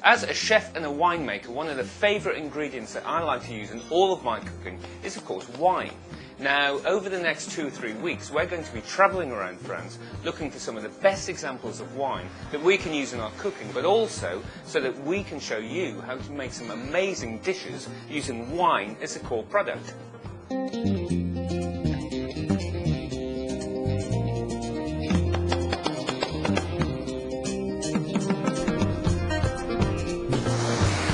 As a chef and a winemaker, one of the favourite ingredients that I like to use in all of my cooking is, of course, wine. Now, over the next 2 or 3 weeks, we're going to be travelling around France looking for some of the best examples of wine that we can use in our cooking, but also so that we can show you how to make some amazing dishes using wine as a core product.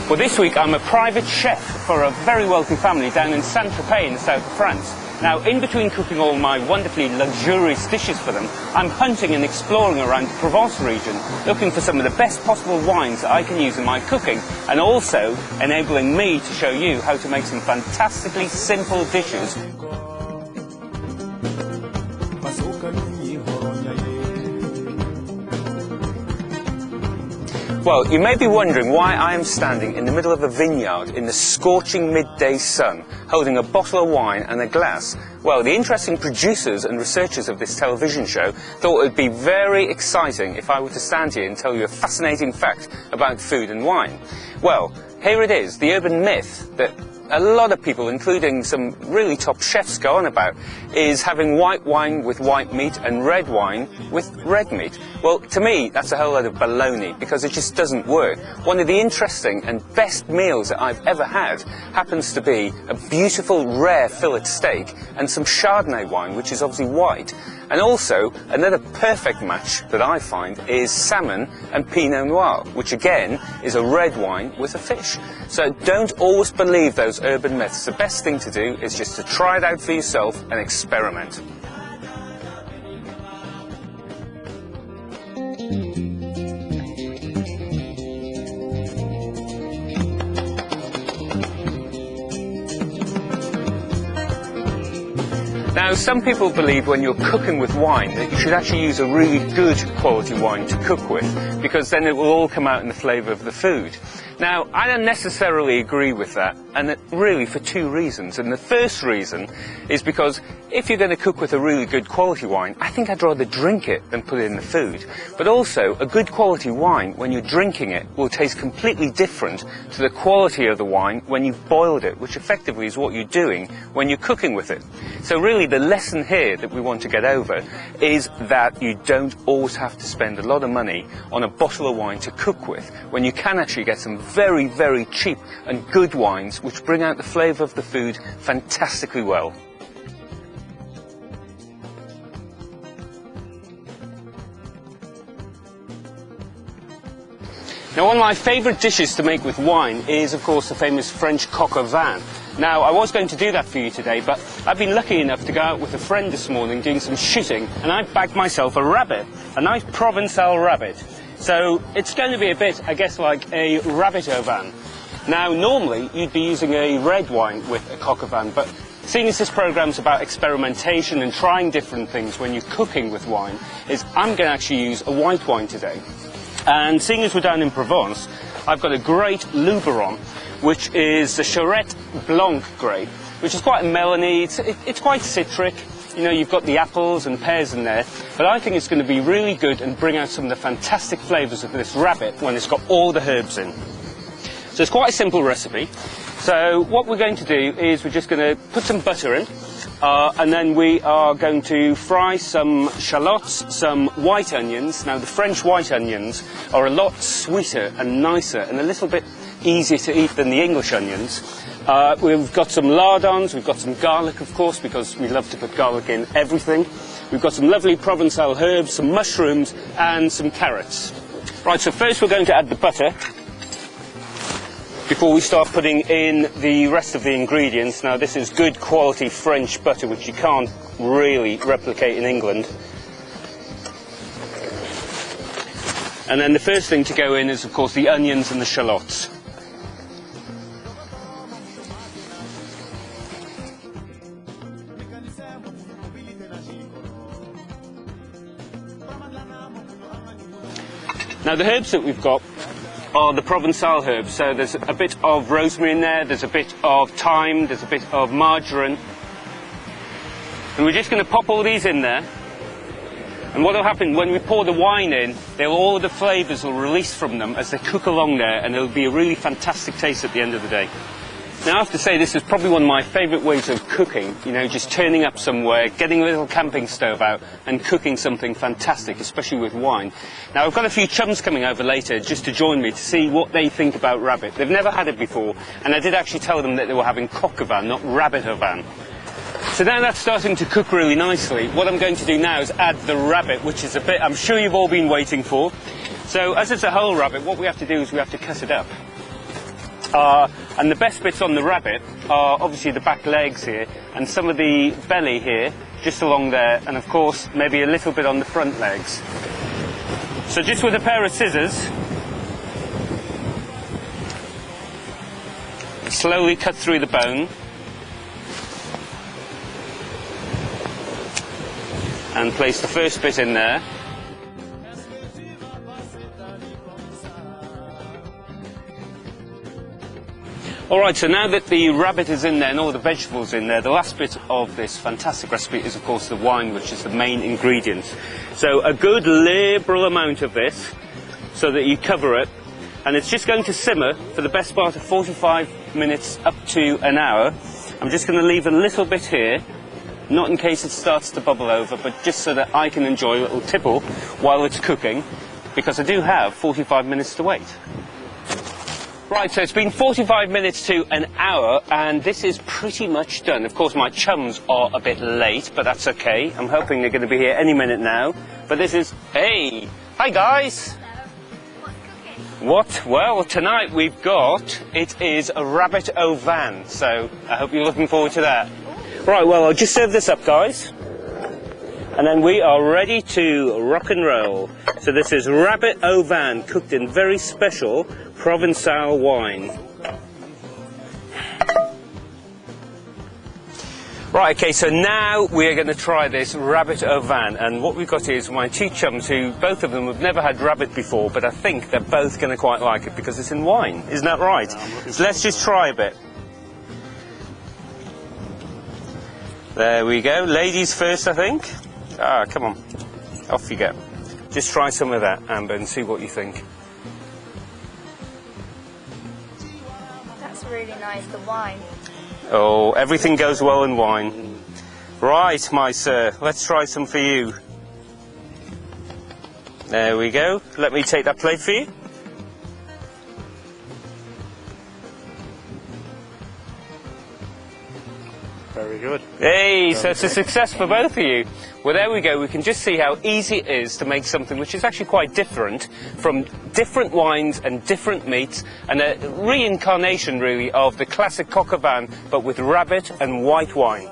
Well, this week I'm a private chef for a very wealthy family down in Saint-Tropez in the south of France. Now, in between cooking all my wonderfully luxurious dishes for them, I'm hunting and exploring around the Provence region, looking for some of the best possible wines that I can use in my cooking, and also enabling me to show you how to make some fantastically simple dishes. Well, you may be wondering why I am standing in the middle of a vineyard in the scorching midday sun, holding a bottle of wine and a glass. Well, the interesting producers and researchers of this television show thought it would be very exciting if I were to stand here and tell you a fascinating fact about food and wine. Well, here it is, the urban myth that a lot of people, including some really top chefs, go on about, is having white wine with white meat and red wine with red meat. Well, to me, that's a whole load of baloney, because it just doesn't work. One of the interesting and best meals that I've ever had happens to be a beautiful rare fillet steak and some Chardonnay wine, which is obviously white. And also, another perfect match that I find is salmon and Pinot Noir, which again is a red wine with a fish. So don't always believe those urban myths. The best thing to do is just to try it out for yourself and experiment. Now, some people believe when you're cooking with wine that you should actually use a really good quality wine to cook with, because then it will all come out in the flavour of the food. Now, I don't necessarily agree with that, and really for 2 reasons. And the first reason is because if you're going to cook with a really good quality wine, I think I'd rather drink it than put it in the food. But also, a good quality wine, when you're drinking it, will taste completely different to the quality of the wine when you've boiled it, which effectively is what you're doing when you're cooking with it. So really, the lesson here that we want to get over is that you don't always have to spend a lot of money on a bottle of wine to cook with, when you can actually get some very, very cheap and good wines which bring out the flavour of the food fantastically well. Now, one of my favourite dishes to make with wine is, of course, the famous French coq au vin. Now, I was going to do that for you today, but I've been lucky enough to go out with a friend this morning doing some shooting, and I bagged myself a rabbit, a nice Provençal rabbit. So it's going to be a bit, I guess, like a rabbit au vin. Now, normally you'd be using a red wine with a coq au vin, but seeing as this programme's about experimentation and trying different things when you're cooking with wine, I'm going to actually use a white wine today. And seeing as we're down in Provence, I've got a great Luberon, which is the Charette Blanc grape, which is quite a melony, it's quite citric. You know, you've got the apples and pears in there, but I think it's going to be really good and bring out some of the fantastic flavours of this rabbit when it's got all the herbs in. So it's quite a simple recipe. So what we're going to do is we're just going to put some butter in, and then we are going to fry some shallots, some white onions. Now, the French white onions are a lot sweeter and nicer and a little bit easier to eat than the English onions. We've got some lardons, we've got some garlic, of course, because we love to put garlic in everything. We've got some lovely Provençal herbs, some mushrooms, and some carrots. Right, so first we're going to add the butter before we start putting in the rest of the ingredients. Now, this is good quality French butter, which you can't really replicate in England. And then the first thing to go in is, of course, the onions and the shallots. Now, the herbs that we've got are the Provençal herbs. So there's a bit of rosemary in there, there's a bit of thyme, there's a bit of marjoram. And we're just going to pop all these in there. And what will happen when we pour the wine in, all of the flavours will release from them as they cook along there, and it'll be a really fantastic taste at the end of the day. Now I have to say this is probably one of my favourite ways of cooking, you know, just turning up somewhere, getting a little camping stove out and cooking something fantastic, especially with wine. Now I've got a few chums coming over later just to join me to see what they think about rabbit. They've never had it before, and I did actually tell them that they were having coq au vin, not rabbit au vin. So now that's starting to cook really nicely. What I'm going to do now is add the rabbit, which is a bit I'm sure you've all been waiting for. So as it's a whole rabbit, what we have to do is we have to cut it up. And the best bits on the rabbit are obviously the back legs here and some of the belly here, just along there, and of course maybe a little bit on the front legs. So just with a pair of scissors, slowly cut through the bone and place the first bit in there. Alright, so now that the rabbit is in there and all the vegetables in there, the last bit of this fantastic recipe is of course the wine, which is the main ingredient. So a good liberal amount of this, so that you cover it, and it's just going to simmer for the best part of 45 minutes up to an hour. I'm just going to leave a little bit here, not in case it starts to bubble over, but just so that I can enjoy a little tipple while it's cooking, because I do have 45 minutes to wait. Right, so it's been 45 minutes to an hour, and this is pretty much done. Of course, my chums are a bit late, but that's okay. I'm hoping they're going to be here any minute now. But this is... Hey! Hi, guys! What's cooking? What? Well, tonight we've got... It is a rabbit au vin, so I hope you're looking forward to that. Right, well, I'll just serve this up, guys. And then we are ready to rock and roll. So this is rabbit au vin, cooked in very special Provençal wine. Right, okay, so now we're going to try this rabbit au vin. And what we've got is my two chums, who both of them have never had rabbit before, but I think they're both going to quite like it because it's in wine. Isn't that right? So let's just try a bit. There we go. Ladies first, I think. Ah, come on. Off you go. Just try some of that, Amber, and see what you think. That's really nice, the wine. Oh, everything goes well in wine. Right, my sir, let's try some for you. There we go. Let me take that plate for you. Very good. Hey, so it's a success for both of you. Well, there we go. We can just see how easy it is to make something which is actually quite different from different wines and different meats, and a reincarnation, really, of the classic coq au vin, but with rabbit and white wine.